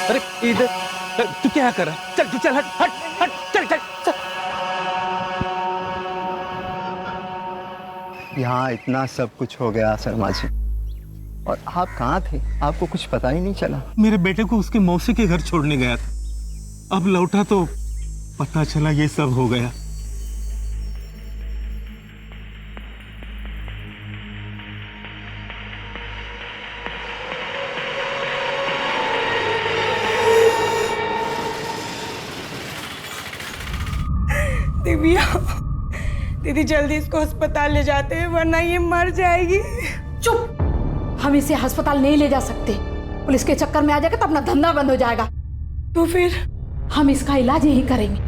अरे इधर तू क्या कर रहा है? चल तू चल, हट हट हट, चल चल चल। यहाँ इतना सब कुछ हो गया शर्मा जी, और आप कहाँ थे? आपको कुछ पता ही नहीं चला। मेरे बेटे को उसके मौसी के घर छोड़ने गया था, अब लौटा तो पता चला ये सब हो गया। दिव्या, दीदी जल्दी इसको अस्पताल ले जाते हैं वरना ये मर जाएगी। चुप! हम इसे अस्पताल नहीं ले जा सकते। पुलिस के चक्कर में आ जाएगा तो अपना धंधा बंद हो जाएगा। तो फिर हम इसका इलाज यही करेंगे।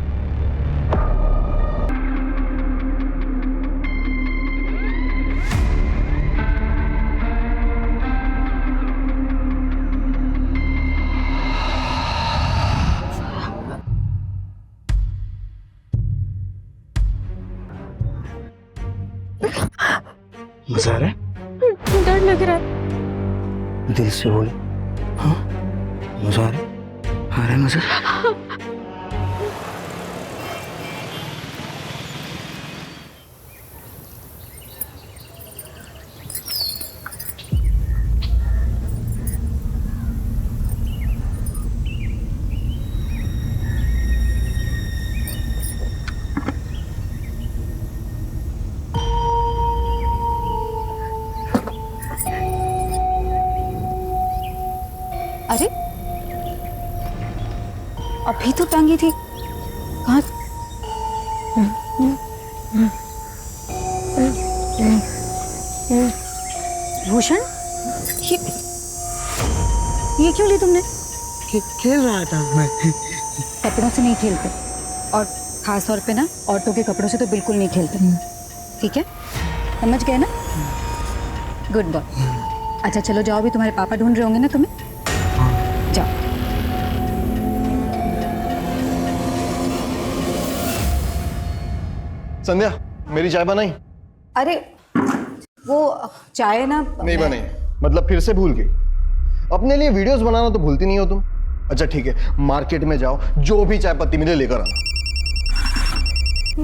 मजा आ रहा है? डर लग रहा है। दिल से बोले। हाँ, मजा आ रहा है मजा। अरे अभी तो टांगी थी, कहाँ? भूषण, ये क्यों ली तुमने? खेल रहा था मैं। कपड़ों से नहीं खेलते, और खास तौर पे ना औरतों के कपड़ों से तो बिल्कुल नहीं खेलते। ठीक है, समझ गए ना? Good boy. अच्छा चलो जाओ, भी तुम्हारे पापा ढूंढ रहे होंगे ना तुम्हें। जाओ। संध्या, मेरी चाय बनाई? अरे वो चाय ना नहीं बनाई मतलब फिर से भूल गई? अपने लिए वीडियोस बनाना तो भूलती नहीं हो तुम। अच्छा ठीक है, मार्केट में जाओ, जो भी चाय पत्ती मिले लेकर आना।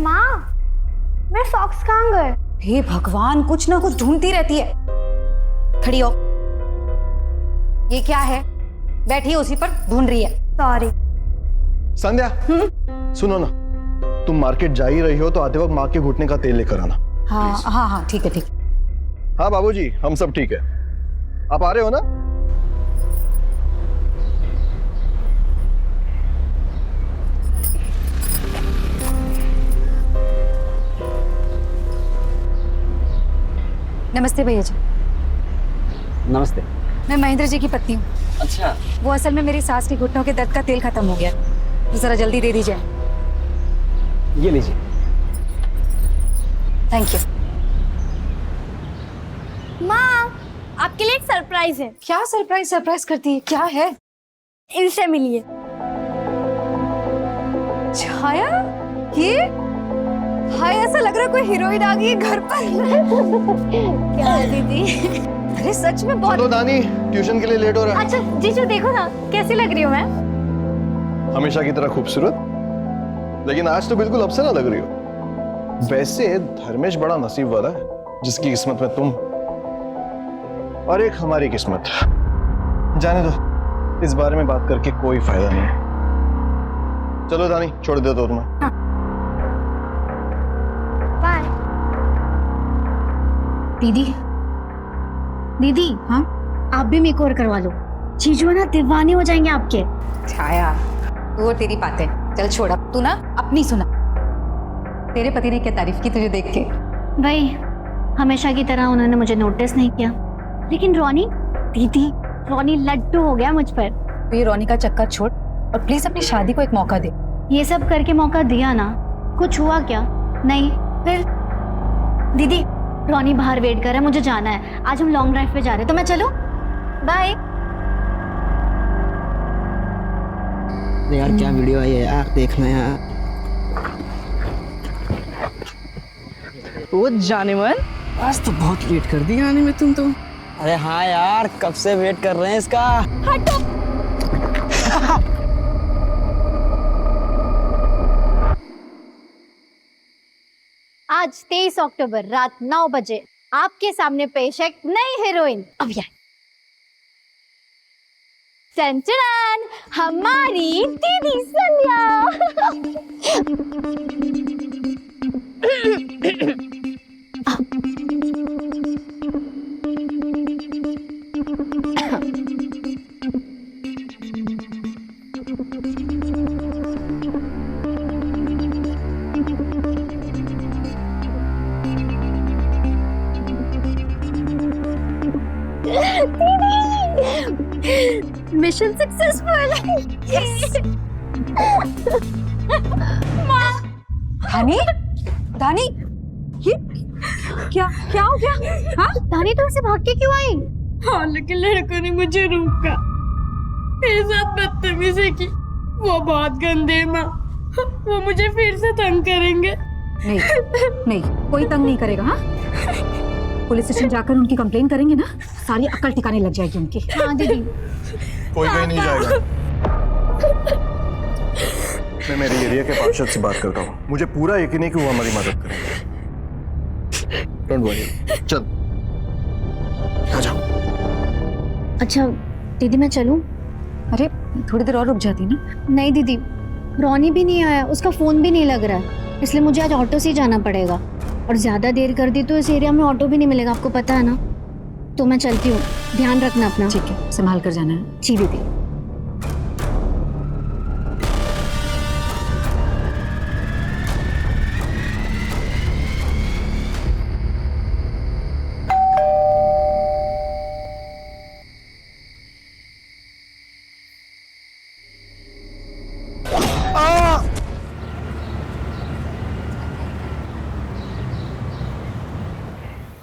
माँ, मेरे सॉक्स कहाँ गए? हे भगवान, कुछ ना कुछ ढूंढती रहती है। खड़ी हो। ये क्या है? बैठी है उसी पर, ढूंढ रही है। सॉरी। संध्या, सुनो ना, तुम मार्केट जा ही रही हो तो आते वक्त माँ के घुटने का तेल लेकर आना। हाँ हाँ हाँ, ठीक है ठीक। हाँ बाबूजी, हम सब ठीक है। आप आ रहे हो ना? नमस्ते भैया जी। नमस्ते। मैं महेंद्र जी की पत्नी हूँ। अच्छा। वो असल में मेरी सास के घुटनों के दर्द का तेल खत्म हो गया, तो जरा जल्दी दे दीजिए। ये लीजिए। Thank you. माँ, आपके लिए एक सरप्राइज है। क्या सरप्राइज सरप्राइज करती है? क्या है? इनसे मिलिए। छाया, ये हाय, ऐसा लग रहा है कोई हीरोइन आ गई है घर पर। क्या दीदी? अरे सच में बहुत। चलो दानी, ट्यूशन के लिए लेट हो रहा है। अच्छा जीजू देखो ना कैसी लग रही हूँ मैं। हमेशा की तरह खूबसूरत, लेकिन आज तो बिल्कुल अप्सरा लग रही हो। वैसे धर्मेश बड़ा नसीब वाला है जिसकी किस्मत में तुम और एक हमारी किस्मत। जाने दो, इस बारे में बात करके कोई फायदा नहीं है। चलो दानी, छोड़ दे दो तुम्हें। बाय। दीदी, दीदी, हाँ आप भी मेकओवर करवा लो। जीजू ना दीवाने हो जाएंगे आपके। छाया, वो तेरी बातें चल छोड़, अब तू ना अपनी सुना। तेरे पति ने क्या तारीफ की तुझे देख के? भाई हमेशा की तरह उन्होंने मुझे नोटिस नहीं किया, लेकिन रोनी, दीदी रोनी लड्डू हो गया मुझ पर। तो ये रोनी का चक्कर छोड़ और प्लीज अपनी शादी को एक मौका दे। ये सब करके मौका दिया ना, कुछ हुआ क्या? नहीं। फिर दीदी, रोनी बाहर वेट कर रहा है, मुझे जाना है। आज हम लॉन्ग ड्राइव पे जा रहे हैं, तो मैं चलूं? बाय। यार क्या वीडियो आई है यार, देखना यार। वो जाने मन, आज तो बहुत लेट कर दिया आने में तुम तो। अरे हाँ यार, कब से वेट कर रहे हैं इसका। हटो। आज 23 अक्टूबर रात 9 बजे आपके सामने पेश है एक नई हीरोइन अभिया। चंचन, हमारी दीदी संध्या। Mission successful. धानी, धानी, ये क्या क्या हो गया? हाँ, धानी तुम से भाग के क्यों आई? हाँ, लेकिन लड़कों ने मुझे रोका, मेरे साथ बदतमीजी की। वो बहुत गंदे माँ, वो मुझे फिर से तंग करेंगे। नहीं नहीं, कोई तंग नहीं करेगा। हाँ, पुलिस स्टेशन जाकर उनकी कंप्लेन करेंगे ना, सारी अक्ल ठिकाने लग जाएगी उनकी। हाँ दीदी। कोई कहीं नहीं जाएगा। मैं मेरे एरिया के पार्षद से बात करता हूँ, मुझे पूरा यकीन है कि वो हमारी मदद करेंगे। डोंट वरी, चल आ जाओ। अच्छा दीदी मैं चलूं? अरे थोड़ी देर और रुक जाती ना। नहीं दीदी, रॉनी भी नहीं आया, उसका फोन भी नहीं लग रहा है, इसलिए मुझे आज ऑटो से ही जाना पड़ेगा। और ज्यादा देर कर दी तो इस एरिया में ऑटो भी नहीं मिलेगा, आपको पता है ना। तो मैं चलती हूँ, ध्यान रखना अपना। ठीक है, संभाल कर जाना है। जी दीदी।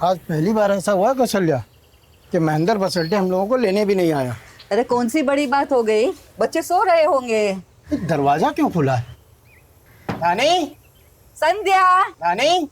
आज पहली बार ऐसा हुआ कौशल्या कि महेंद्र बसल्टे हम लोगों को लेने भी नहीं आया। अरे कौन सी बड़ी बात हो गई, बच्चे सो रहे होंगे। दरवाजा क्यों खुला है? रानी, संध्या, रानी।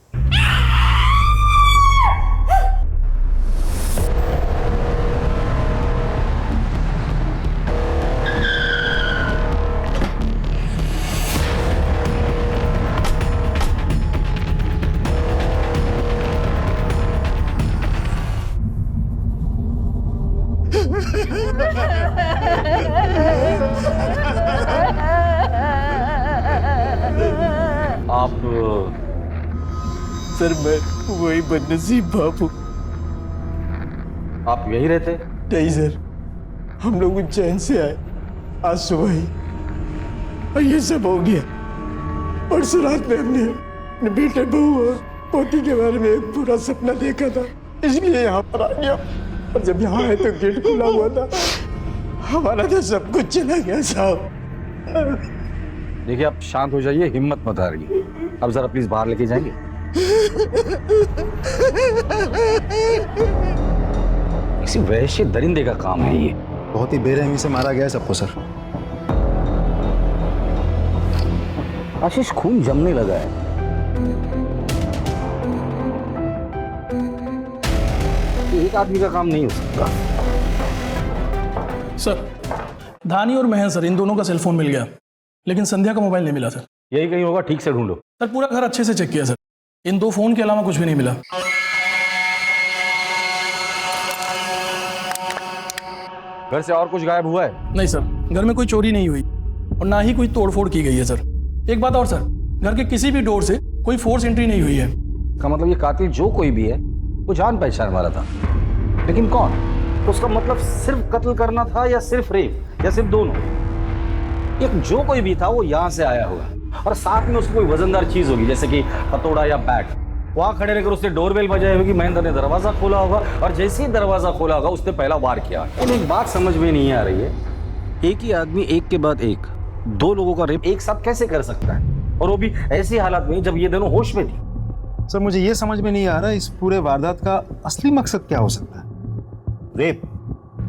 आप सर मैं वही बदनसीब बाबू। आप यही रहते? नहीं सर, हम लोग उज्जैन से आए आज सुबह ही और ये सब हो गया। परसों रात में हमने अपने बेटे बहू और पोती के बारे में एक पूरा सपना देखा था, इसलिए यहाँ पर आ गया। और जब यहाँ आए तो गेट खुला हुआ था, हमारा तो सब कुछ चला गया साहब। देखिए आप शांत हो जाइए, हिम्मत मत हारिए। अब जरा प्लीज बाहर लेके जाएंगे। किसी वैश्य दरिंदे का काम है ये। बहुत ही बेरहमी से मारा गया है सबको सर। आशीष खून जमने लगा है। एक आदमी का काम नहीं हो सकता। सर धानी और महन सर, इन दोनों का सेलफोन मिल गया, लेकिन संध्या का मोबाइल नहीं मिला सर। यही कहीं होगा, ठीक से ढूंढो। सर पूरा घर अच्छे से चेक किया सर, इन 2 फोन के अलावा कुछ भी नहीं मिला। घर से और कुछ गायब हुआ है? नहीं सर, घर में कोई चोरी नहीं हुई और ना ही कोई तोड़फोड़ की गई है सर। एक बात और सर, घर के किसी भी डोर से कोई फोर्स एंट्री नहीं हुई है। का मतलब ये कातिल जो कोई भी है वो जान पहचान वाला था, लेकिन कौन? तो उसका मतलब सिर्फ कत्ल करना था या सिर्फ रेप या सिर्फ दोनों? एक जो कोई भी था वो यहाँ से आया होगा और साथ में उसको कोई वजनदार चीज होगी, जैसे कि हथौड़ा या बैट। वहां खड़े रहकर उसने डोरबेल बजाई होगी, महेंद्र ने दरवाजा खोला होगा और जैसे ही दरवाजा खोला होगा उसने पहला वार किया। एक बात समझ में नहीं आ रही है, एक ही आदमी एक के बाद एक 2 लोगों का रेप एक साथ कैसे कर सकता है, और वो भी ऐसी हालत में जब ये दोनों होश में थी। सर मुझे ये समझ में नहीं आ रहा इस पूरे वारदात का असली मकसद क्या हो सकता है? रेप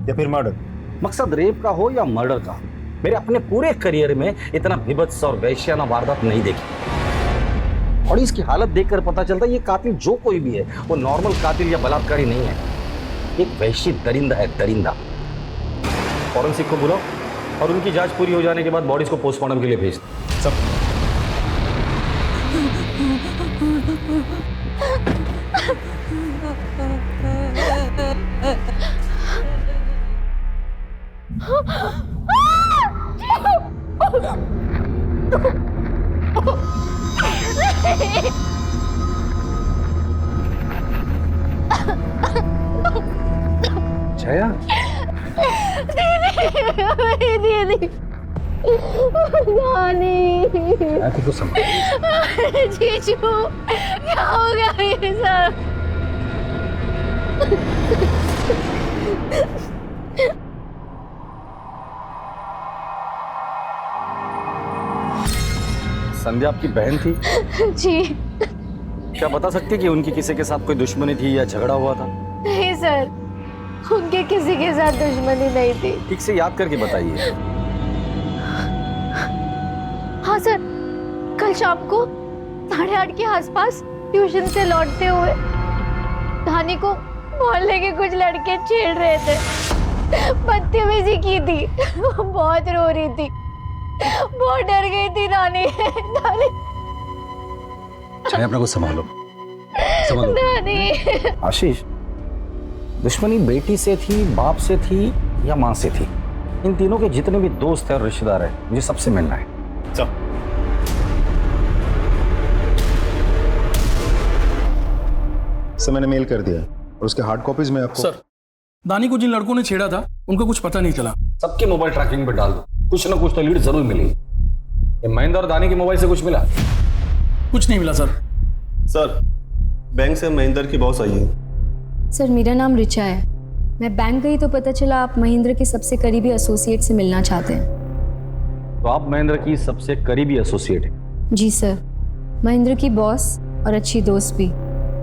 या फिर मर्डर? मकसद रेप का हो या मर्डर का, मेरे अपने पूरे करियर में इतना विभत्स और वैश्याना वारदात नहीं देखी। और इसकी हालत देखकर पता चलता है ये कातिल जो कोई भी है वो नॉर्मल कातिल या बलात्कारी नहीं है, एक वैश्य दरिंदा है, दरिंदा। फॉरेंसिक को बुलाओ और उनकी जांच पूरी हो जाने के बाद बॉडीज को पोस्टमार्टम के लिए भेज दो। सब छाया दीदी मैं तुझको समझ जीजू क्या हो गया ये सब? संध्या आपकी बहन थी? जी क्या बता सकती कि उनकी किसी के साथ कोई दुश्मनी थी या झगड़ा हुआ था? नहीं सर, उनके किसी के साथ दुश्मनी नहीं थी। ठीक से याद करके बताइए। हाँ सर, कल शाम को 8:30 के आसपास ट्यूशन से लौटते हुए धानी को मोहल्ले के कुछ लड़के छेड़ रहे थे, बदतमीजी की थी। वो बहुत रो रही थी, बहुत डर गई थी धानी। छाया अपने को संभालो, संभालो। धानी। आशीष, दुश्मनी बेटी से थी, बाप से थी या माँ से थी? इन तीनों के जितने भी दोस्त हैं और रिश्तेदार हैं, मुझे सबसे मिलना है। चल। सर मैंने मेल कर दिया और उसके हार्ड कॉपीज में आपको। सर, दानी को जिन लड़कों ने छेड़ा था उनको कुछ पता नहीं चला। सबके मोबाइल ट्रैकिंग पे डाल दो, कुछ ना कुछ तो लीड जरूर मिलेगी। ये महेंद्र और दानी के मोबाइल से कुछ मिला? कुछ नहीं मिला सर। सर, बैंक से महेंद्र की बॉस आई है। सर, मेरा नाम रिचा है। मैं बैंक गई तो पता चला आप महेंद्र के सबसे करीबी एसोसिएट से मिलना चाहते हैं। तो आप महेंद्र की सबसे करीबी एसोसिएट हैं? जी सर, महेंद्र की बॉस और अच्छी दोस्त भी।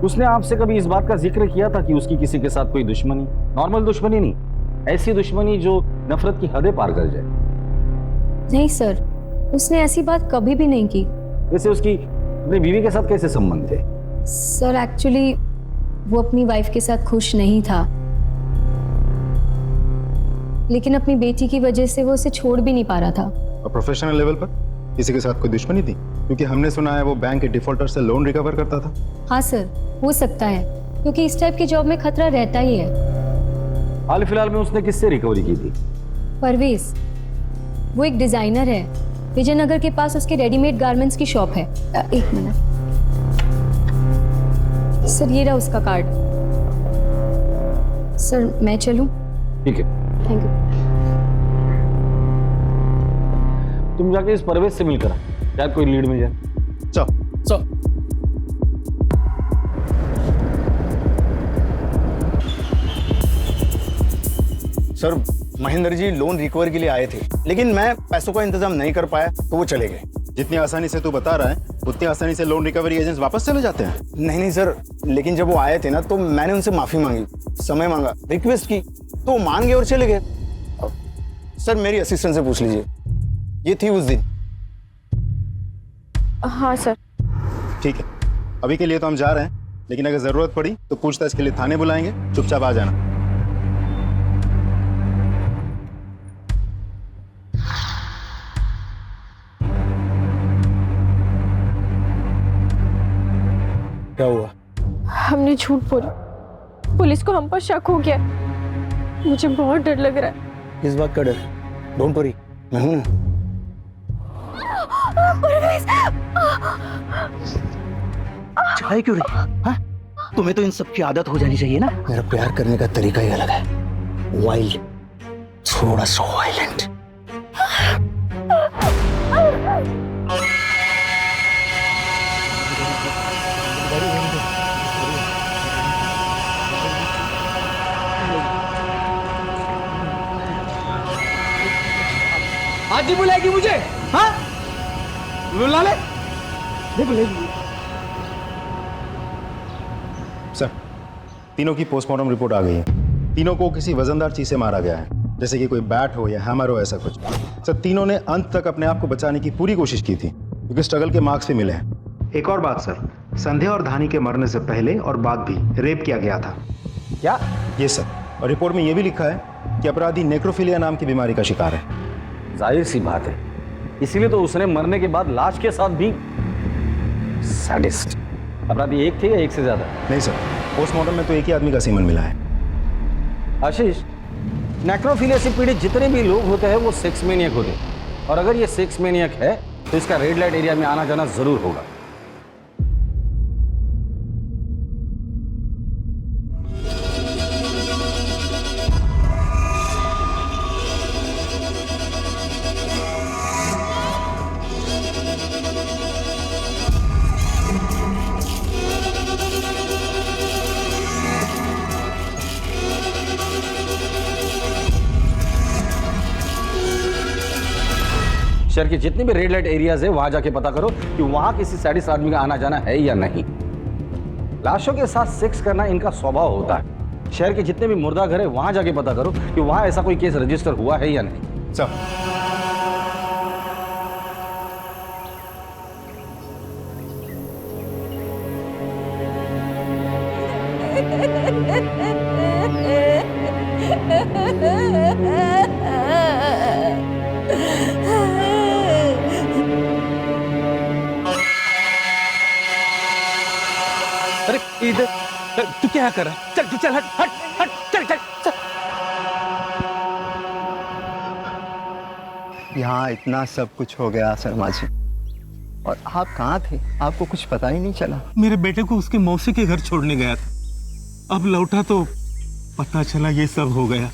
उसने आपसे कभी इस बात का जिक्र किया था कि उसकी किसी के साथ कोई दुश्मनी? नॉर्मल दुश्मनी नहीं, ऐसी दुश्मनी जो नफरत की हदें पार कर जाए। नहीं सर, उसने ऐसी बात कभी भी नहीं की। वैसे उसकी अपनी बीवी के साथ कैसे संबंध थे? सर, एक्चुअली वो अपनी वाइफ के साथ खुश नहीं था, लेकिन अपनी बेटी की वजह से वो उसे छोड़ भी नहीं पा रहा था। और प्रोफेशनल लेवल पर किसी के साथ कोई दुश्मनी थी? क्योंकि हमने सुना है वो बैंक के डिफॉल्टर से लोन रिकवर करता था। हाँ सर, हो सकता है, क्योंकि इस टाइप की जॉब में खतरा रहता ही है। हाल फिलहाल में उसने किससे रिकवरी की थी? परवेज, वो एक डिजाइनर है। विजयनगर के पास उसके रेडीमेड गारमेंट्स की शॉप है। एक मिनट सर, ये रहा उसका कार्ड। सर, मैं चलूं? ठीक है, थैंक यू। तुम जाके इस परवेज से मिलकर शायद कोई लीड मिल जाए। चल। Sir, sir, Mahendra ji loan recover के लिए आए थे, लेकिन मैं पैसों का इंतजाम नहीं कर पाया तो वो चले गए। जितनी आसानी से तू बता रहा है उतनी आसानी से लोन रिकवरी एजेंट्स वापस चले जाते हैं? नहीं सर, लेकिन जब वो आए थे ना तो मैंने उनसे माफी मांगी, समय मांगा, रिक्वेस्ट की, तो वो मान गए और चले गए। सर, मेरी असिस्टेंट से पूछ लीजिए, ये थी उस दिन। हाँ सर। ठीक है, अभी के लिए तो हम जा रहे हैं, लेकिन अगर जरूरत पड़ी तो पूछताछ के लिए थाने बुलाएंगे, चुपचाप आ जाना। क्या हुआ? हमने झूठ बोला, पुलिस को हम पर शक हो गया। मुझे बहुत डर लग रहा है। किस बात का डर? डोंट वरी, मैं हूं ना। छाई क्यों रही? हाँ? तुम्हें तो इन सब की आदत हो जानी चाहिए ना। मेरा प्यार करने का तरीका ही अलग है, वाइल्ड, थोड़ा सा वायलेंट। आज ही बुलाएगी मुझे? हाँ, बुला ले। सर, तीनों की पोस्टमार्टम रिपोर्ट आ गई है। तीनों को किसी वजनदार चीज से मारा गया है, जैसे कि कोई बैट हो या हैमर हो, ऐसा कुछ। सर, तीनों ने अंत तक अपने आप को बचाने की पूरी कोशिश की थी, क्योंकि स्ट्रगल के मार्क्स भी मिले हैं। एक और बात सर, संध्या और धानी के मरने से पहले और बाद भी रेप किया गया था। क्या? ये सर, और रिपोर्ट में यह भी लिखा है कि अपराधी नेक्रोफिलिया नाम की बीमारी का शिकार है। जाहिर सी बात है, इसीलिए तो उसने मरने के बाद लाश के साथ भी सैडिस्ट। अपराधी एक थे या एक से ज्यादा? नहीं सर, पोस्टमार्टम में तो एक ही आदमी का सीमन मिला है। आशीष, नेक्रोफिलिया से पीड़ित जितने भी लोग होते हैं वो सेक्स मैनियक होते हैं, और अगर ये सेक्स मैनियक है तो इसका रेड लाइट एरिया में आना जाना जरूर होगा। शहर के जितने भी रेड लाइट एरियाज है वहां जाके पता करो कि वहां किसी सैडिस्ट आदमी का आना जाना है या नहीं। लाशों के साथ सेक्स करना इनका स्वभाव होता है। शहर के जितने भी मुर्दा घर है वहां जाके पता करो कि वहां ऐसा कोई केस रजिस्टर हुआ है या नहीं। सर अरे इधर तू क्या कर रहा है? चल तू चल, हट हट हट, चल चल चल। यहाँ इतना सब कुछ हो गया शर्मा जी, और आप कहाँ थे? आपको कुछ पता ही नहीं चला। मेरे बेटे को उसके मौसी के घर छोड़ने गया था, अब लौटा तो पता चला ये सब हो गया।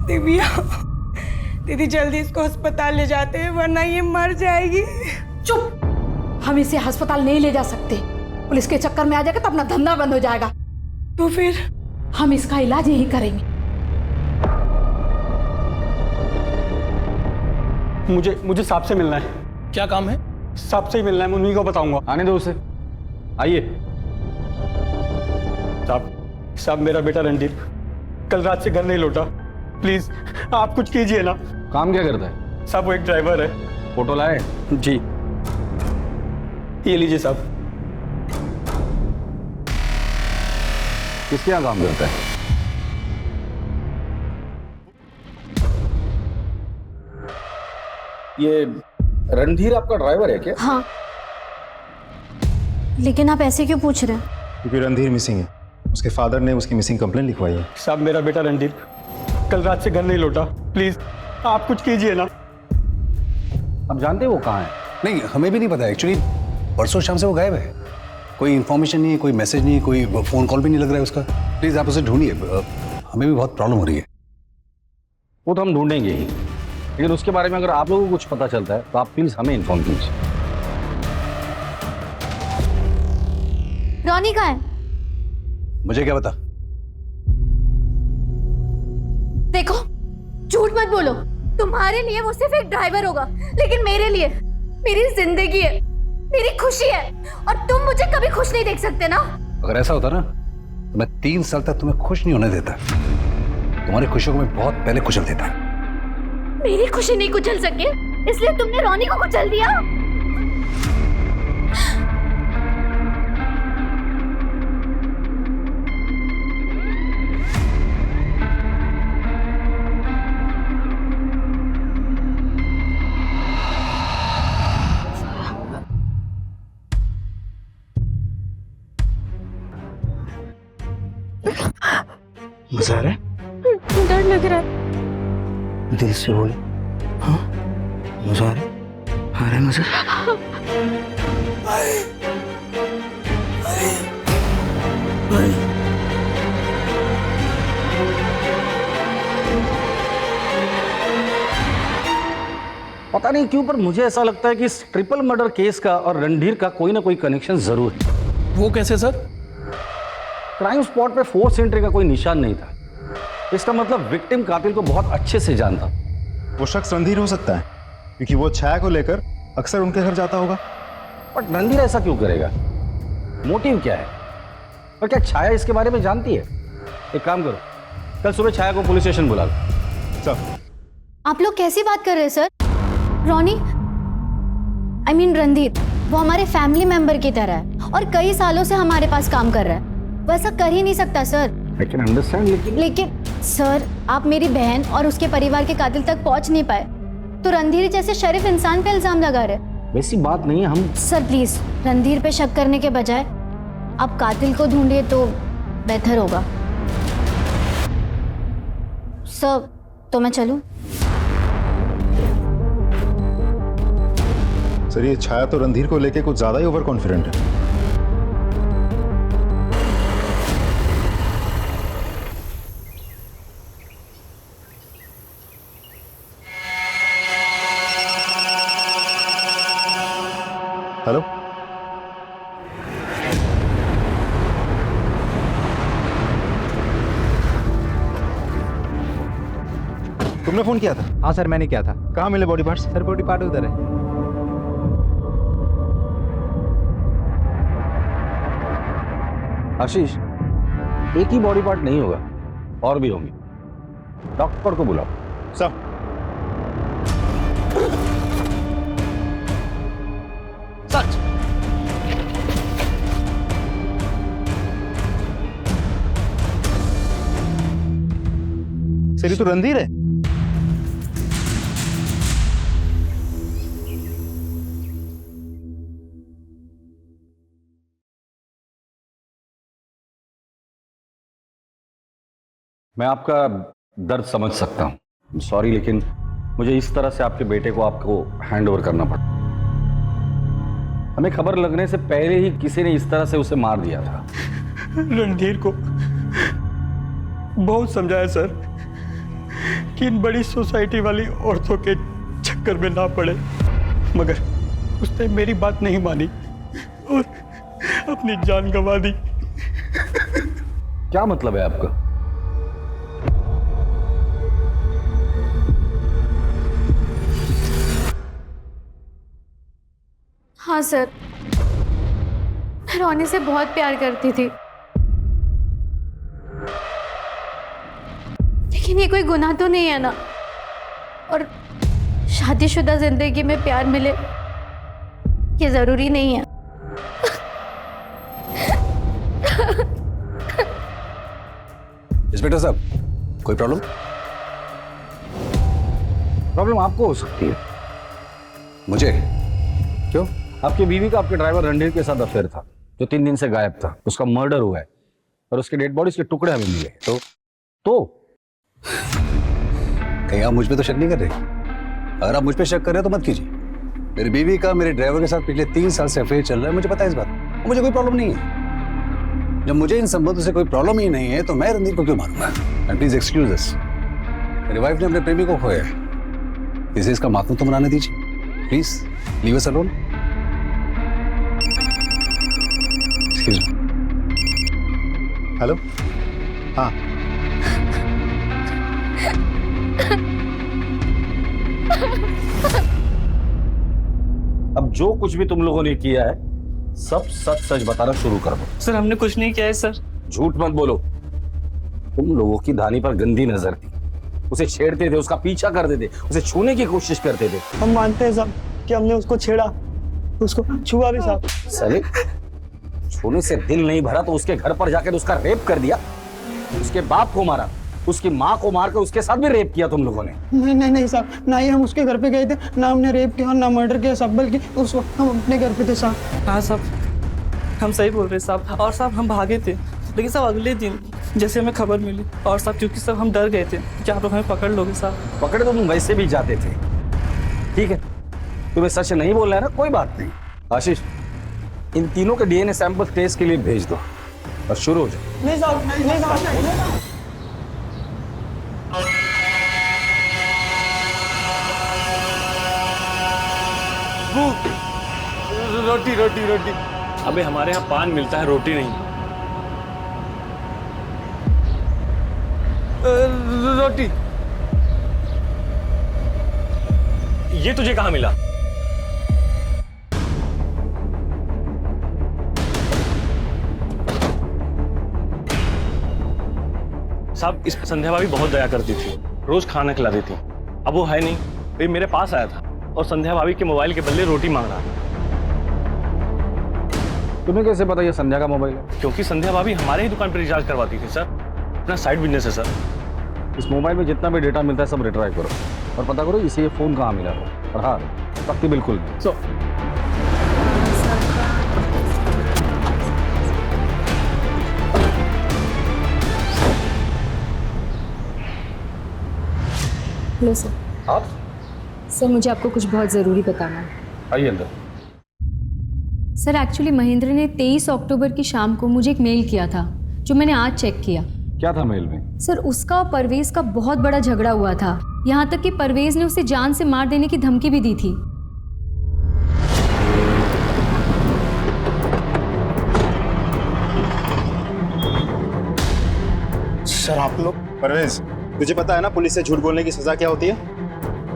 दिव्या, दीदी जल्दी इसको अस्पताल ले जाते हैं वरना ये मर जाएगी। चुप, हम इसे अस्पताल नहीं ले जा सकते। पुलिस के चक्कर में आ जाएगा तो अपना धंधा बंद हो जाएगा। तो फिर हम इसका इलाज यही करेंगे। मुझे सांप से मिलना है। क्या काम है? सांप से ही मिलना है, मैं उन्हीं को बताऊंगा। आने दो उसे, आइए। साहब मेरा बेटा रणदीप कल रात से घर नहीं लौटा, प्लीज आप कुछ कीजिए ना। काम क्या करता है? साहब वो एक ड्राइवर है। फोटो लाए? जी ये लीजिए साहब। किसके यहाँ काम करता है? ये रणधीर आपका ड्राइवर है क्या? हाँ, लेकिन आप ऐसे क्यों पूछ रहे हैं? क्योंकि रणधीर मिसिंग है, उसके फादर ने उसकी मिसिंग कंप्लेंट लिखवाई है। साहब मेरा बेटा रणदीप कल रात से घर नहीं लौटा, प्लीज आप कुछ कीजिए ना। आप जानते हैं वो कहाँ है? नहीं, हमें भी नहीं पता एक्चुअली। परसों शाम से वो गायब है, कोई इन्फॉर्मेशन नहीं है, कोई मैसेज नहीं है, कोई फोन कॉल भी नहीं लग रहा है उसका। प्लीज आप उसे ढूंढिए, हमें भी बहुत प्रॉब्लम हो रही है। वो तो हम ढूंढेंगे ही, लेकिन उसके बारे में अगर आप लोगों को कुछ पता चलता है तो आप प्लीज हमें इन्फॉर्म कीजिए। रॉनी कहाँ है? मुझे क्या पता? देखो, झूठ मत बोलो। तुम्हारे लिए वो सिर्फ एक ड्राइवर होगा, लेकिन मेरे लिए मेरी जिंदगी है, मेरी खुशी है, और तुम मुझे कभी खुश नहीं देख सकते ना। अगर ऐसा होता ना तो मैं 3 साल तक तुम्हें खुश नहीं होने देता। तुम्हारी खुशियों को मैं बहुत पहले कुचल देता। मेरी खुशी नहीं कुचल सके, इसलिए तुमने रॉनी को कुचल दिया। मजा आ रहा है? डर लग रहा है। दिल से बोले। हाँ मजा आ रहा है मजा। पता नहीं क्यों पर मुझे ऐसा लगता है कि इस ट्रिपल मर्डर केस का और रणधीर का कोई ना कोई कनेक्शन जरूर है। वो कैसे सर? क्राइम स्पॉट पे फोर्स एंट्री का कोई निशान नहीं था। इसका मतलब विक्टिम कातिल को बहुत अच्छे से जानता। वो शख्स रणधीर हो सकता है क्योंकि वो छाया को लेकर अक्सर उनके घर जाता होगा। बट रणधीर ऐसा क्यों करेगा? मोटिव क्या है? और क्या छाया इसके बारे में जानती है? एक काम करो, कल सुबह छाया को पुलिस स्टेशन बुला लो। सर आप लोग कैसी बात कर रहे हैं sir? Ronnie, I mean Randhir, वो हमारे फैमिली मेंबर की तरह है और कई सालों से हमारे पास काम कर रहा है। वो ऐसा कर ही नहीं सकता सर। I can understand, लेकिन सर, आप मेरी बहन और उसके परिवार के कातिल तक पहुंच नहीं पाए तो रणधीर जैसे शरीफ इंसान पे इल्जाम लगा रहे। वैसी बात नहीं है। हम सर प्लीज, रणधीर पे शक करने के बजाय आप कातिल को ढूंढिए तो बेहतर होगा। सर, तो मैं चलूं? सर, ये छाया तो रणधीर को लेके कुछ ज्यादा ही ओवर कॉन्फिडेंट है। हेलो, तुमने फोन किया था? हाँ सर, मैंने किया था। कहाँ मिले body parts? Sir body part उधर है। आशीष, एक ही बॉडी पार्ट नहीं होगा, और भी होंगे। डॉक्टर को बुलाओ। सब सच। सर, ये तो रणधीर है। मैं आपका दर्द समझ सकता हूँ, सॉरी, लेकिन मुझे इस तरह से आपके बेटे को आपको हैंड ओवर करना पड़ा। हमें खबर लगने से पहले ही किसी ने इस तरह से उसे मार दिया था। रणधीर को बहुत समझाया सर कि इन बड़ी सोसाइटी वाली औरतों के चक्कर में ना पड़े, मगर उसने मेरी बात नहीं मानी और अपनी जान गंवा दी। क्या मतलब है आपका? हाँ सर, मैं रोनी से बहुत प्यार करती थी, लेकिन ये कोई गुनाह तो नहीं है ना। और शादीशुदा जिंदगी में प्यार मिले ये जरूरी नहीं है। इंस्पेक्टर साहब, कोई प्रॉब्लम? प्रॉब्लम आपको हो सकती है। मुझे? क्यों? आपकी बीवी का आपके ड्राइवर रणधीर के साथ अफेयर था, जो 3 दिन से गायब था। उसका मर्डर हुआ है और उसके डेड बॉडी के टुकड़े हमें मिले। तो कहीं आप मुझ पे तो शक नहीं कर रहे? अगर आप मुझ पे शक कर रहे हो तो मत कीजिए। मेरी बीवी का मेरे ड्राइवर के साथ पिछले 3 साल से अफेयर चल रहा है, मुझे पता है इस बात। मुझे कोई प्रॉब्लम नहीं है। जब मुझे इन संबंधों से कोई प्रॉब्लम ही नहीं है तो मैं रणधीर को क्यों मारूंगा? एंड प्लीज एक्सक्यूज अस, मेरी वाइफ ने अपने प्रेमी को खोया है, इसे इसका मातम तो मनाने दीजिए। Please leave us alone. Hello, हाँ, अब जो कुछ भी तुम लोगों ने किया है सब सच सच बताना शुरू कर दो। सर, हमने कुछ नहीं किया है सर। झूठ मत बोलो। तुम लोगों की धानी पर गंदी नजर थी, उसे छेड़ते थे, उसका पीछा करते थे, उसे छूने की कोशिश करते थे। हम मानते हैं साहब कि हमने उसको छेड़ा, उसको छुआ भी साहब। साले, छूने से दिल नहीं भरा तो उसके घर पर जाकर उसका रेप कर दिया, उसके बाप को मारा, उसकी माँ को मारकर उसके साथ भी रेप किया तुम लोगों ने। नहीं साहब, ना ही हम उसके घर पे गए थे, ना हमने रेप किया, ना मर्डर किया साहब, बल्कि उस वक्त हम अपने घर पे थे साहब। हाँ साहब, हम सही बोल रहे साहब। और साहब हम भागे थे, लेकिन साहब अगले दिन जैसे हमें खबर मिली, और साहब क्योंकि साहब हम डर गए थे कि आप लोग हमें पकड़ लोगे साहब। पकड़े तो तुम वैसे भी जाते थे। ठीक है, तुम्हें सच नहीं बोलना है ना, कोई बात नहीं। आशीष, इन तीनों के डीएनए सैंपल टेस्ट के लिए भेज दो और शुरू हो जाओ। नहीं साहब, नहीं साहब। रोटी रोटी रोटी। अबे हमारे यहाँ पान मिलता है, रोटी नहीं। रोटी। ये तुझे कहाँ मिला? साहब, इस संध्या भाभी बहुत दया करती थी, रोज खाना खिला देती। अब वो है नहीं, ये मेरे पास आया था और संध्या भाभी के मोबाइल के बदले रोटी मांग रहा था। तुम्हें कैसे पता ये संध्या का मोबाइल है? क्योंकि संध्या भाभी हमारे ही दुकान पर रिचार्ज करवाती थी सर, अपना साइड बिजनेस है सर। इस मोबाइल में जितना भी डेटा मिलता है सब रिट्राइव करो और पता करो इसे ये फ़ोन कहाँ मिला हो। और हाँ, सख्ती बिल्कुल नहीं। Hello sir. आप सर मुझे आपको कुछ बहुत ज़रूरी बताना है। आइए अंदर। सर एक्चुअली महेंद्र ने 23 अक्टूबर की शाम को मुझे एक मेल किया था जो मैंने आज चेक किया। क्या था मेल में? सर उसका और परवेज का बहुत बड़ा झगड़ा हुआ था, यहाँ तक कि परवेज ने उसे जान से मार देने की धमकी भी दी थी। सर आप लोग परवेज, तुझे पता है ना पुलिस से झूठ बोलने की सजा क्या होती है?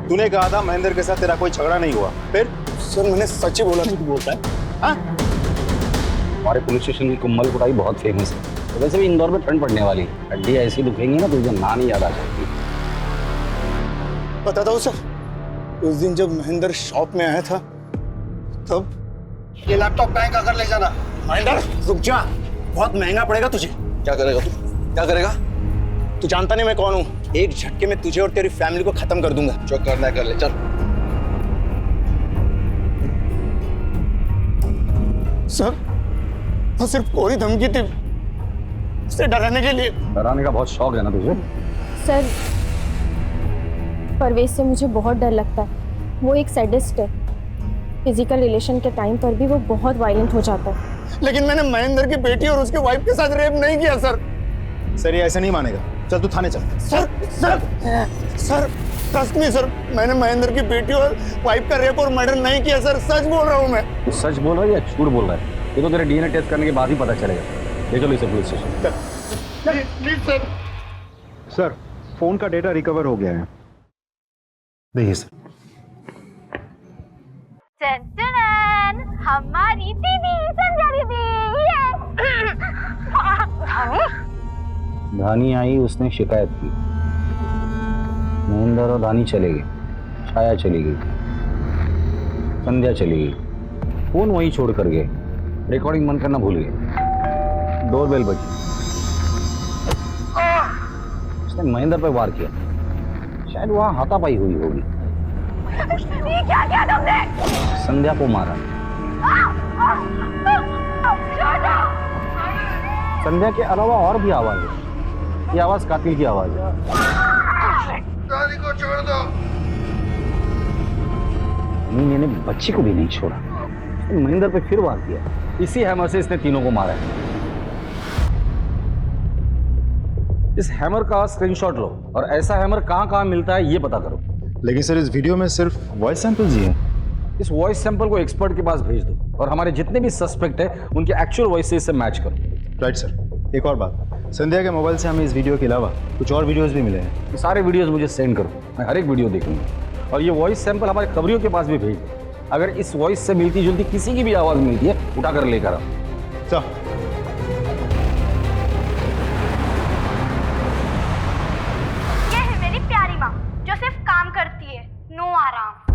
तूने कहा था महेंद्र के साथ तेरा कोई झगड़ा नहीं हुआ, फिर? सर मैंने सच ही बोला। झूठ बोलता है? हाँ? हमारे पुलिस स्टेशन की कुम्मल कुटाई बहुत फेमस है। तो वैसे भी इंदौर में ठंड पड़ने वाली है, हड्डी ऐसी दुखेंगी ना तुझे ना नहीं याद आ सकती। बताता हूँ सर, उस दिन जब महेंद्र शॉप में आया था तब ये लैपटॉप बैंक अगर ले जाना। महेंद्र रुक जा, बहुत महंगा पड़ेगा तुझे। क्या करेगा तू? क्या करेगा? तू जानता नहीं मैं कौन हूँ। एक झटके में तुझे और तेरी फैमिली को खत्म कर दूंगा। जो करना है कर ले, चल। सर वो सिर्फ कोई धमकी थी, उसे डराने के लिए। डराने का बहुत शौक है ना तुझे? सर परवेज से मुझे बहुत डर लगता है। वो एक सैडिस्ट है। फिजिकल रिलेशन के टाइम पर भी वो बहुत वायलेंट हो जाता है। लेकिन मैंने महेंद्र की बेटी और उसके वाइफ के साथ रेप नहीं किया सर। सर ये ऐसे नहीं मानेगा, चल तू थाने चल। Sir sir sir trust me sir, मैंने महेंद्र की बेटी और वाइफ का रेप और मर्डर नहीं किया सर, सच बोल रहा हूँ मैं। तू सच बोल रहा है या झूठ बोल रहा है? ये तो तेरे डीएनए टेस्ट करने के बाद ही पता चलेगा। ले चलो इसे police station. Please sir. Sir phone का डेटा रिकवर हो गया है, देखिए सर। हमारी दीदी संध्या दीदी। धानी आई, उसने शिकायत की। महेंद्र और धानी चले गए, छाया चली गई, संध्या चली गई, फोन वहीं छोड़ कर गए, रिकॉर्डिंग बंद करना भूल गए, डोरबेल बजी, उसने महेंद्र पर वार किया। शायद वहां हाथापाई हुई होगी। ये क्या किया तुमने? संध्या को मारा। संध्या के अलावा और भी आवाज है, ये आवाज कातिल की आवाज है। दादी को छोड़ दो। मैंने बच्ची को भी नहीं छोड़ा, महेंद्र पे फिर वार किया। इसी हैमर से इसने तीनों को मारा है। इस हैमर का स्क्रीनशॉट लो और ऐसा हैमर कहाँ मिलता है ये पता करो। लेकिन सर इस वीडियो में सिर्फ वॉइस सैंपल्स ही हैं। इस वॉइस सैंपल को एक्सपर्ट के पास भेज दो और हमारे जितने भी सस्पेक्ट है उनके एक्चुअल वॉइस से इससे मैच करो। Right sir. एक और बात, संध्या के मोबाइल से हमें इस वीडियो के अलावा कुछ और वीडियोस भी मिले हैं। ये सारे वीडियोस मुझे सेंड करो, मैं हर एक वीडियो देखूंगा। और ये वॉइस सैंपल हमारे खबरियों के पास भी भेज दो। अगर इस वॉइस से मिलती जुलती किसी की भी आवाज़ मिलती है उठाकर लेकर आओ। चल। ये है मेरी प्यारी माँ जो सिर्फ काम करती है, नो आराम।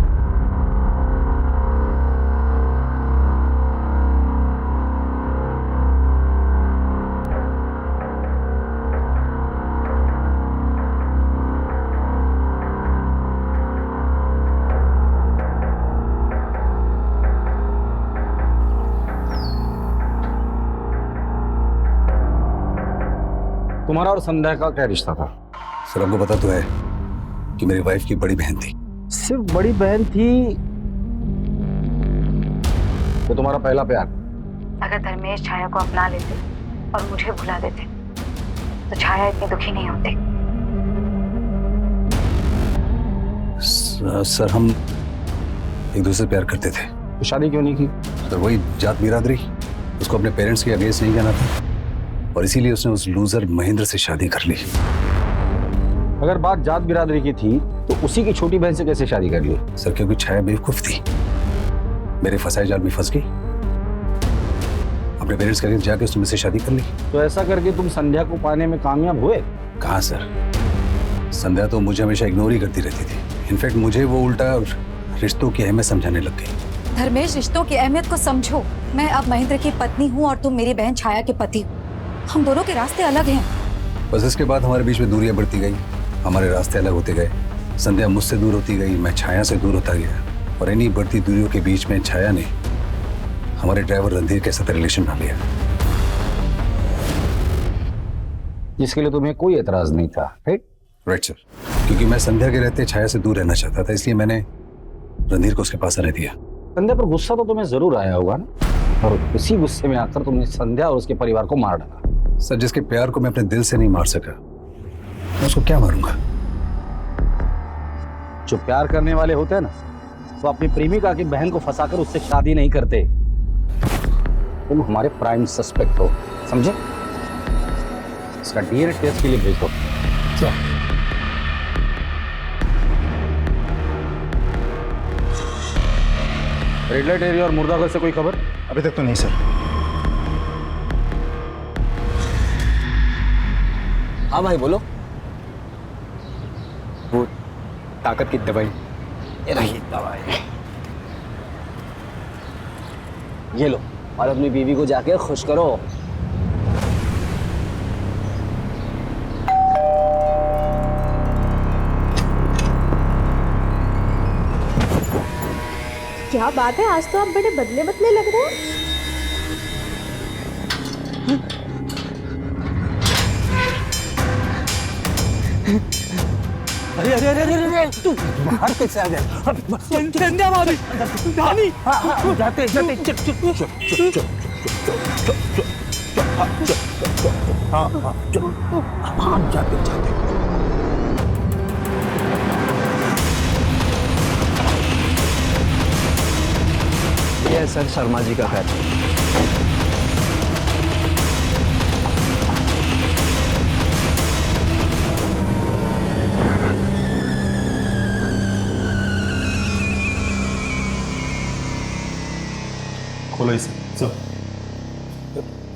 तुम्हारा और संध्या का क्या रिश्ता था? सर आपको पता तो है कि मेरी वाइफ की बड़ी बहन थी। सिर्फ बड़ी बहन थी तो तुम्हारा पहला प्यार? अगर धर्मेश छाया को अपना लेते और मुझे भुला देते तो छाया इतनी दुखी नहीं होती। सर हम एक दूसरे से प्यार करते थे। तो शादी क्यों नहीं की? सर वही जात बिरादरी, उसको अपने पेरेंट्स के अगेंस्ट नहीं कहना था और इसीलिए उसने उस लूजर महेंद्र से शादी कर ली। अगर बात जात बिरादरी की थी तो उसी की छोटी बहन से कैसे शादी कर ली? सर क्योंकि छाया बेवकूफ थी, मेरे फंसाए जाल में फंस गई, अपने पेरेंट्स के अगेंस्ट जाके उसने मुझसे शादी कर ली। तो ऐसा करके तुम संध्या को पाने में कामयाब हुए? कहाँ सर, संध्या तो मुझे हमेशा इग्नोर ही करती रहती थी। इनफैक्ट मुझे वो उल्टा रिश्तों की अहमियत समझाने लग गई। धर्मेश रिश्तों की अहमियत को समझो। मैं अब महेंद्र की पत्नी हूँ और तुम मेरी बहन छाया के पति हो। हम दोनों के रास्ते अलग हैं। बस इसके बाद हमारे बीच में दूरियां बढ़ती गई हमारे रास्ते अलग होते गए। संध्या मुझसे दूर होती गई, मैं छाया से दूर होता गया, और इन्हीं बढ़ती दूरियों के बीच में छाया ने हमारे ड्राइवर रणधीर के साथ रिलेशन बना लिया, जिसके लिए तुम्हें कोई एतराज नहीं था, राइट? Right sir. क्योंकि मैं संध्या के रहते छाया से दूर रहना चाहता था, इसलिए मैंने रणधीर को उसके पास आने दिया। संध्या पर गुस्सा तो तुम्हें जरूर आया होगा ना, और इसी गुस्से में आकर तुमने संध्या और उसके परिवार को मार डाला। सर, जिसके प्यार को मैं अपने दिल से नहीं मार सका, मैं उसको क्या मारूंगा? जो प्यार करने वाले होते हैं ना, वो अपनी प्रेमिका की बहन को फंसाकर उससे शादी नहीं करते। तुम हमारे प्राइम सस्पेक्ट हो, समझे? इसका डीएनए टेस्ट के लिए भेज दो। रेड लाइट एरिया और मुर्दागढ़ से कोई खबर? अभी तक तो नहीं सर। हाँ भाई बोलो। वो ताकत की दवाई। ये रही दवाई, ये लो, और अपनी बीवी को जाके खुश करो। क्या बात है, आज तो आप बड़े बदले बदले लग रहे हैं। अरे अरे अरे अरे तू बाहर कैसे आ गया? संध्या भाभी, धानी, जाते जाते चुप चुप चुप चुप चुप, हाँ जाते जाते। ये सर शर्मा जी का घर। खोलो इसे।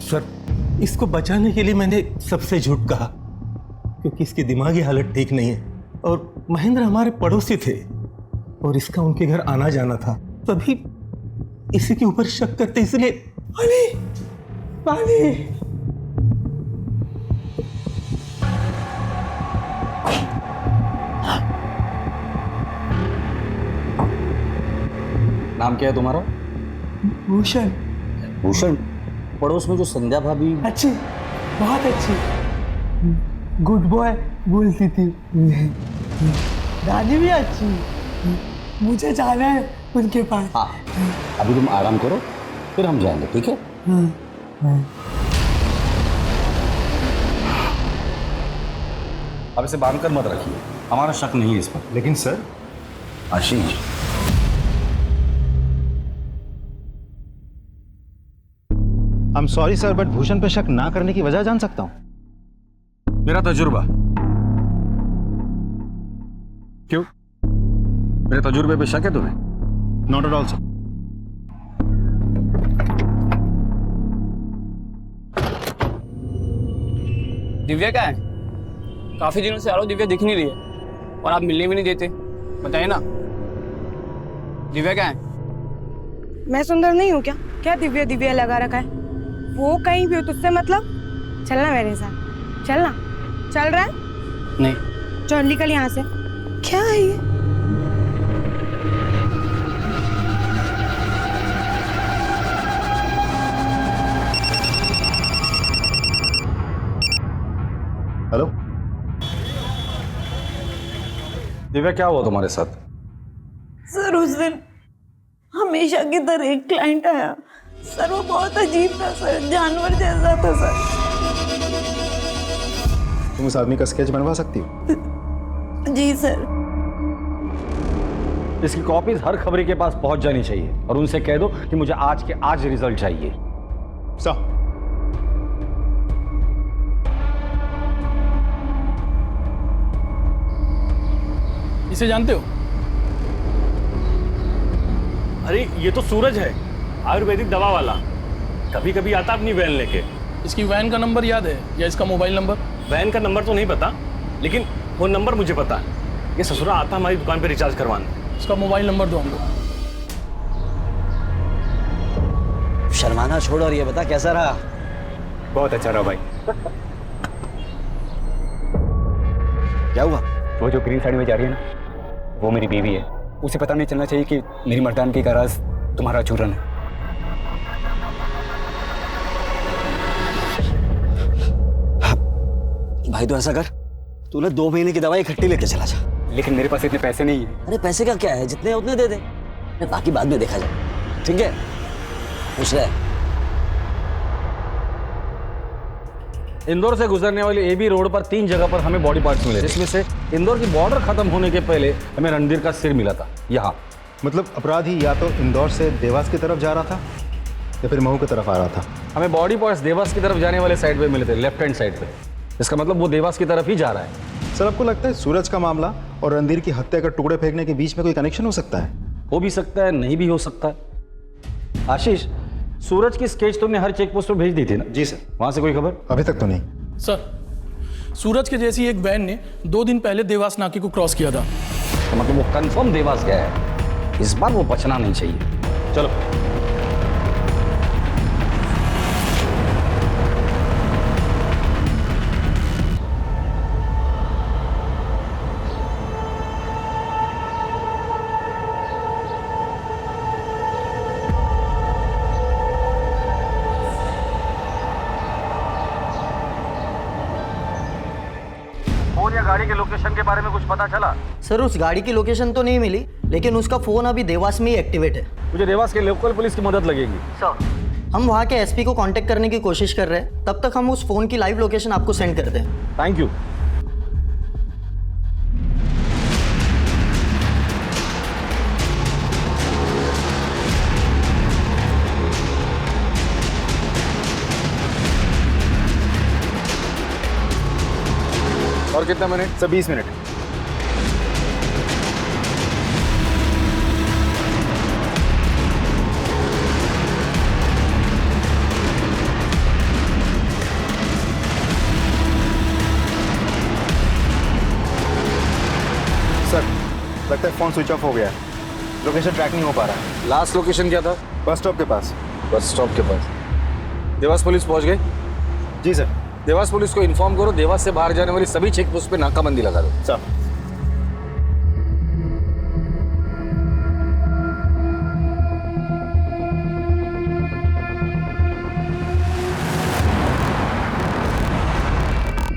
सर, इसको बचाने के लिए मैंने सबसे झूठ कहा, क्योंकि इसकी दिमागी हालत ठीक नहीं है, और महेंद्र हमारे पड़ोसी थे और इसका उनके घर आना जाना था, तभी इसी के ऊपर शक करते, इसलिए पानी पानी। नाम क्या है तुम्हारा? भूषण। भूषण? पड़ोस में जो संध्या भाभी? अच्छी, बहुत अच्छी, गुड बॉय बोलती थी। दादी भी अच्छी, मुझे जाना है उनके पास। हाँ, अभी तुम आराम करो, फिर हम जाएंगे, ठीक है? अब इसे बांध कर मत रखिए, हमारा शक नहीं है इस पर। लेकिन sir, Ashish, I am sorry sir, but Bhushan पे शक ना करने की वजह जान सकता हूं? मेरा तजुर्बा। क्यों? मेरे तजुर्बे पे शक है तुम्हें? Not at all sir. Divya क्या है? काफी दिनों से आ रहा हूं, दिव्या दिख नहीं रही है, और आप मिलने भी नहीं देते। बताइए ना, दिव्या क्या है? मैं सुंदर नहीं हूँ क्या? क्या दिव्या दिव्या लगा रखा है? वो कहीं भी हो, तुझसे मतलब? चलना मेरे साथ, चलना। चल रहा है? नहीं। चल निकल यहाँ से। क्या है ये? हेलो दिव्या, क्या हुआ तुम्हारे साथ? सर, उस दिन हमेशा की तरह एक क्लाइंट आया सर, वो बहुत अजीब था सर, जानवर जैसा था सर। तुम उस आदमी का स्केच बनवा सकती हो? जी सर। इसकी कॉपीज हर खबरी के पास पहुंच जानी चाहिए, और उनसे कह दो कि मुझे आज के आज रिजल्ट चाहिए। सर, इसे जानते हो? अरे ये तो सूरज है, आयुर्वेदिक दवा वाला। कभी कभी आता अपनी वैन लेके। इसकी वैन का नंबर याद है या इसका मोबाइल नंबर? वैन का नंबर तो नहीं पता, लेकिन फोन नंबर मुझे पता है। ये ससुरा आता हमारी दुकान पे रिचार्ज करवाने। इसका मोबाइल नंबर दो हमको। शर्माना छोड़ और ये बता कैसा रहा? बहुत अच्छा रहा भाई। क्या हुआ? वो जो ग्रीन साड़ी में जा रही है ना, वो मेरी बीवी है। उसे पता नहीं चलना चाहिए कि मेरी मर्दानगी का राज तुम्हारा चूरन है। भाई तो ऐसा कर, तूने 2 महीने की दवाई इकट्ठी लेके चला जा। लेकिन मेरे पास इतने पैसे नहीं है। अरे पैसे का क्या है, जितने हैं उतने दे दे, बाकी बाद में देखा जाए, ठीक है? खुश रहे। इंदौर से गुजरने वाली एबी रोड पर 3 जगह पर हमें बॉडी पार्ट्स मिले, जिसमें से इंदौर की बॉर्डर खत्म होने के पहले हमें रणधीर का सिर मिला था यहाँ। मतलब अपराधी या तो इंदौर से देवास की तरफ जा रहा था या फिर महू की तरफ आ रहा था। हमें बॉडी पार्ट्स देवास की तरफ जाने वाले साइड पे मिले थे, लेफ्ट हैंड साइड पे। इसका मतलब वो देवास की तरफ ही जा रहा है। सर, आपको लगता है सूरज का मामला और रणधीर की हत्या का टुकड़े फेंकने के बीच में कोई कनेक्शन हो सकता है? हो भी सकता है, नहीं भी हो सकता है। आशीष, सूरज की स्केच तुमने हर चेक पोस्ट पर भेज दी थी ना? जी सर। वहां से कोई खबर? अभी तक तो नहीं सर। सूरज के जैसी एक वैन ने 2 दिन पहले देवास नाके को क्रॉस किया था। तो मतलब वो कंफर्म देवास गया है, इस बार वो बचना नहीं चाहिए। चलो। गाड़ी के लोकेशन के बारे में कुछ पता चला? सर उस गाड़ी की लोकेशन तो नहीं मिली, लेकिन उसका फोन अभी देवास में ही एक्टिवेट है। मुझे देवास के लोकल पुलिस की मदद लगेगी। सर हम वहाँ के एसपी को कांटेक्ट करने की कोशिश कर रहे हैं, तब तक हम उस फोन की लाइव लोकेशन आपको सेंड करते हैं। Thank you. और कितना मिनट? Sir 20 minute. सर, लगता है फोन स्विच ऑफ हो गया है, लोकेशन ट्रैक नहीं हो पा रहा है। लास्ट लोकेशन क्या था? बस स्टॉप के पास। बस स्टॉप के पास। देवास पुलिस पहुंच गई? जी सर। देवास पुलिस को इन्फॉर्म करो, देवास से बाहर जाने वाली सभी चेक पोस्ट पे नाकाबंदी लगा दो। सर।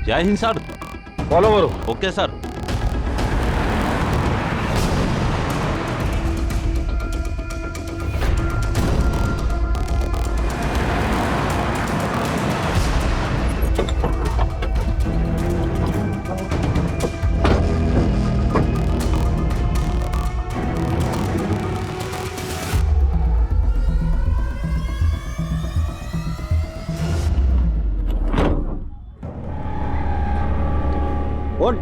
जय हिंद सर। फॉलो करो। Okay sir. उठ।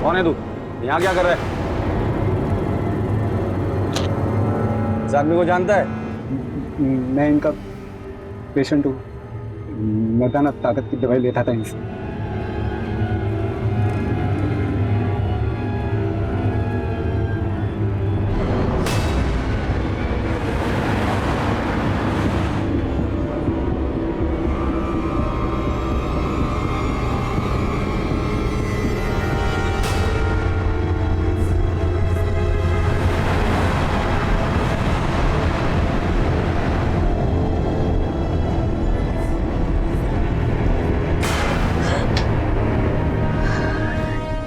कौन है तू? यहाँ क्या कर रहा है? इस आदमी को जानता है? मैं इनका पेशेंट हूँ। मर्दाना ताकत की दवाई लेता था इनसे।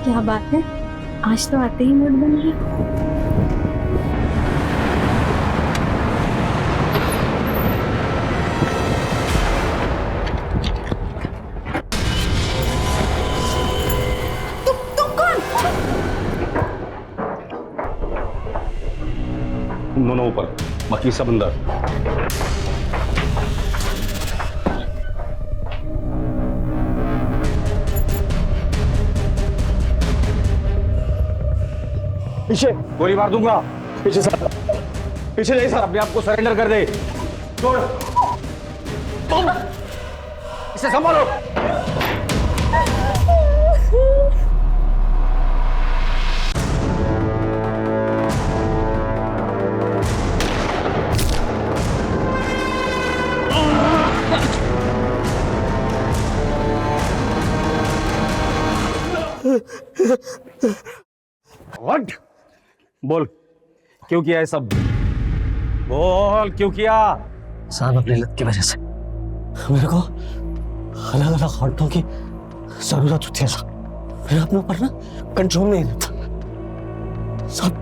क्या बात है, आज तो आते ही मूड बन गया। दोनों ऊपर, बाकी सब अंदर। पीछे गोली मार दूंगा। पीछे सर, पीछे जाइए सर। अपने आप को सरेंडर कर दे। छोड़। इसे संभालो। बोल, क्यों किया है सब? बोल, क्यों किया? साहब अपनी लत की वजह से मेरे को अलग अलग औरतों की जरूरत होती है साहब। मेरे अपने ऊपर ना कंट्रोल नहीं रहता साहब,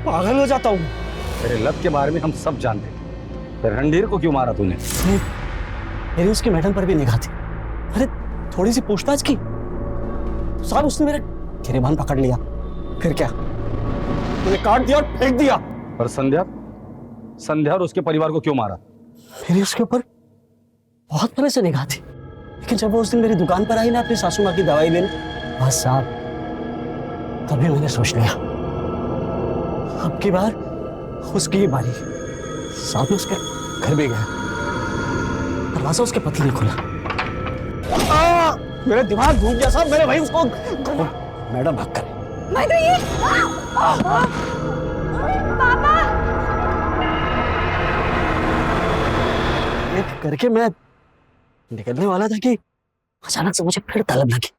पागल हो जाता हूँ। तेरे लत के बारे में हम सब जानते हैं। फिर रणधीर को क्यों मारा तूने? मेरी उसकी मैडम पर भी निगाह थी। अरे थोड़ी सी पूछताछ की तो साहब उसने मेरा गिरेबान पकड़ लिया। फिर क्या, मुझे काट दिया और फेंक दिया। और संध्या? संध्या और उसके परिवार को क्यों मारा? मेरी उसके ऊपर बहुत पहले से निगाह थी, लेकिन जब वो उस दिन मेरी दुकान पर आई ना अपनी सासू माँ की दवाई लेने, बस साहब तभी मैंने सोच लिया अब की बार उसकी ही बारी। साहब ने उसके घर भी गया, दरवाजा उसके पति ने खोला। मेरा दिमाग घूम गया साहब। मैंने भाई उसको मैडम भाग कर मैं तो ये पापा एक करके मैं निकलने वाला था कि अचानक से मुझे फिर तलब लगी।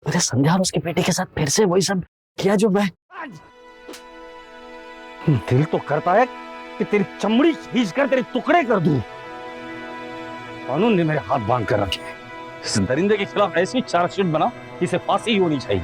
मैंने संध्या और उसके बेटे के साथ फिर से वही सब किया जो मैं। दिल तो करता है कि तेरी चमड़ी खींच कर तेरे टुकड़े कर दूं। कानून ने मेरे हाथ बांध कर रखे हैं। इस दरिंदे के खिलाफ ऐसी चार्जशीट बना, इसे फांसी ही होनी चाहिए।